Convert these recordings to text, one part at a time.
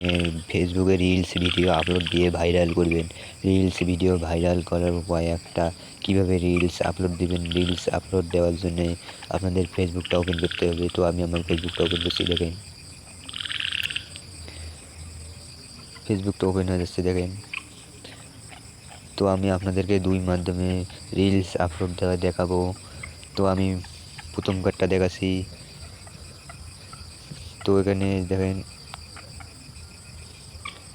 ফেসবুকে reels video upload দিয়ে viral করবেন। রিলস ভিডিও ভাইরাল করার উপায় একটা, কীভাবে রিলস আপলোড দিবেন। রিলস আপলোড দেওয়ার জন্যে আপনাদের ফেসবুকটা ওপেন করতে হবে। তো আমি আমার ফেসবুকটা ওপেন করছি, দেখেন ফেসবুকটা ওপেন হয়ে যাচ্ছে দেখেন। তো আমি আপনাদেরকে দুই মাধ্যমে রিলস আপলোড দেওয়া দেখাবো। তো আমি প্রথম কার্ডটা দেখাচ্ছি। তো এখানে দেখেন,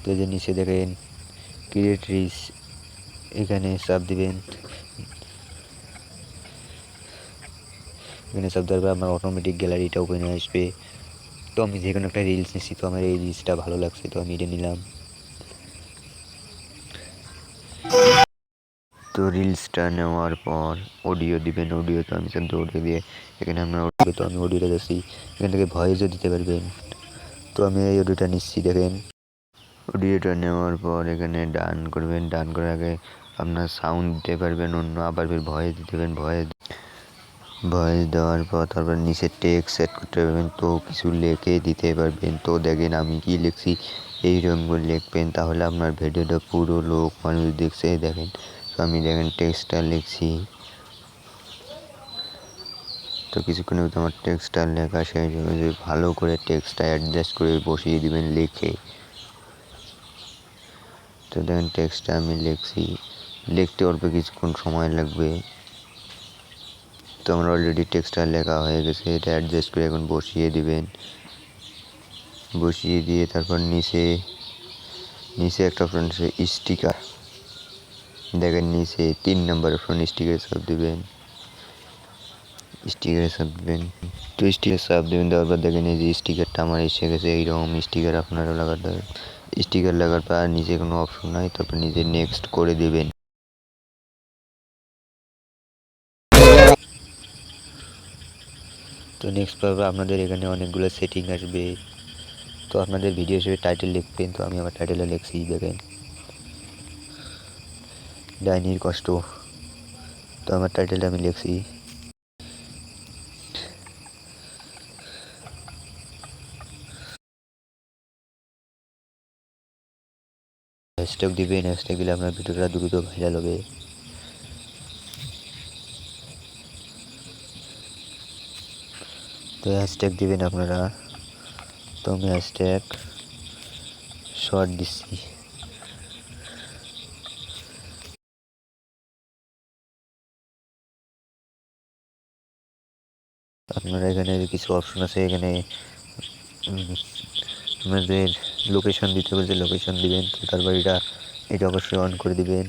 তো যে নিচে দেখেন ক্রিয়েট রিলস, এখানে চাপ দিবেন। এখানে চাপ দেওয়ার পর আমার অটোমেটিক গ্যালারিটা ওপেন হয়ে আসবে। তো আমি যে কোনো একটা রিলস নিচ্ছি, তো আমার এই রিলসটা ভালো লাগছে, তো আমি এটা নিলাম। তো রিলসটা নেওয়ার পর অডিও দিবেন। অডিও তো আমি অডিও দিয়ে এখানে আপনার অডিও, তো আমি অডিওটা দিচ্ছি। এখান থেকে ভয়েসও দিতে পারবেন। তো আমি এই অডিওটা নিচ্ছি দেখেন। অডিওটা নেওয়ার পর এখানে ডান করবেন। ডান করার আগে আপনার সাউন্ড দিতে পারবেন অন্য, আবার ফির ভয়েস দিতে পারবেন। ভয়েস দেওয়ার পর তারপর নিচে টেক্সট সেট করতে পারবেন। তো কিছু লিখে দিতে পারবেন। তো দেখেন আমি কি লিখছি, এইরকম করে লিখবেন, তাহলে আপনার ভিডিওটা পুরো লোক মানুষ দেখছে। দেখেন, তো আমি দেখেন টেক্সটটা লিখছি। তো কিছুক্ষণের মধ্যে আমার টেক্সটটা লেখা শেষ হবে। যে ভালো করে টেক্সটটা অ্যাডজাস্ট করে বসিয়ে দিবেন লিখে। তো দেখেন টেক্সটটা আমি লিখছি, লিখতে অল্প কিছুক্ষণ সময় লাগবে। তো আমার অলরেডি টেক্সটটা লেখা হয়ে গেছে। এটা অ্যাডজাস্ট করে এখন বসিয়ে দিবেন। বসিয়ে দিয়ে তারপর নিচে একটা অপশন আছে স্টিকার, দেখেন নিচে 3 নম্বর অপশন স্টিকারে চাপ দিবেন। স্টিকারে চাপ দিবেন। তো স্টিকার চাপ দিবেন, দেওয়ার পর দেখেন এই যে স্টিকারটা আমার এসে গেছে। এইরকম স্টিকার আপনারও লাগাতে হবে। স্টিকার লাগার পর আর নিচে কোনো অপশন নাই, তারপর নিচে নেক্সট করে দিবেন। তো নেক্সট পর আপনাদের এখানে অনেকগুলো সেটিং আসবে। তো আপনাদের ভিডিও হিসেবে টাইটেল লিখবেন। তো আমি আমার টাইটেলে লিখছি দেখেন ডাইনির কষ্ট। তো আমার টাইটেলটা আমি লিখছি। হ্যাশট্যাগ দিবেন। হ্যাশট্যাগ দিলে আপনার ভিডিওটা দ্রুত ভাইরাল হবে। তো হ্যাশট্যাগ দিবেন আপনারা। তো আমি হ্যাশট্যাগ শর্ট দিচ্ছি। আপনারা এখানে কিছু অপশন আছে, এখানে আপনাদের লোকেশন দিতে বলছে, লোকেশন দিবেন। তো তারপর এটা অবশ্যই অন করে দিবেন।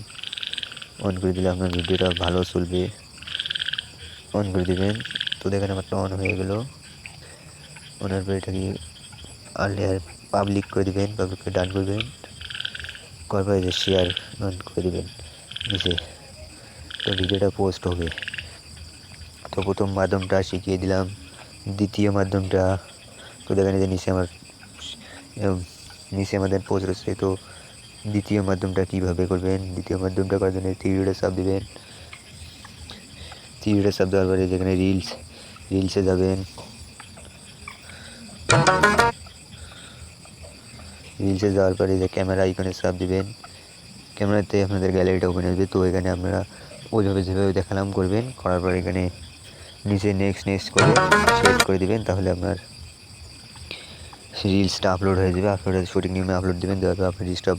অন করে দিলে আপনার ভিডিওটা ভালো চলবে। অন করে দিবেন। তো দেখেন আমারটা অন হয়ে গেল। অনের পর এটাকে আর পাবলিক করে দিবেন। পাবলিক করে ডান করবেন। করার পরে যে শেয়ার অন করে দিবেন নিচে। তো ভিডিওটা পোস্ট হবে। তো প্রথম মাধ্যমটা শিখিয়ে দিলাম। দ্বিতীয় মাধ্যমটা, তো দেখেন যে নিচে আমাদের পোস্ট রয়েছে। তো দ্বিতীয় মাধ্যমটা কীভাবে করবেন, দ্বিতীয় মাধ্যমটা করার জন্য থ্রি চাপ দিবেন। থ্রি চাপ দেওয়ার পরে যেখানে রিলসে যাবেন। রিলসে যাওয়ার পরে যে ক্যামেরা আইকনে চাপ দিবেন। ক্যামেরাতে আপনাদের গ্যালারিটা ওপেন আসবে। তো এখানে আপনারা ওইভাবে যেভাবে দেখালাম করবেন। করার পর এখানে নিচে নেক্সট করে সেট করে দিবেন। তাহলে আপনার রিলসটা আপলোড হয়ে যাবে। আপলোড হয়ে সঠিক নিয়মে আপলোড দেবেন। দেওয়ার পর আপনার রিলসটা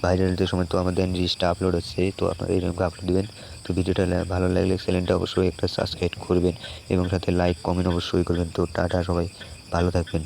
ভাইরাল হতে সময়, তো আমাদের রিলসটা আপলোড হচ্ছে। তো আপনারা এইরকম আপলোড দেবেন। তো ভিডিওটা ভালো লাগলে চ্যানেলটা অবশ্যই একটা সাবস্ক্রাইব করবেন এবং সাথে লাইক কমেন্ট অবশ্যই করবেন। তো টাটা, সবাই ভালো থাকবেন।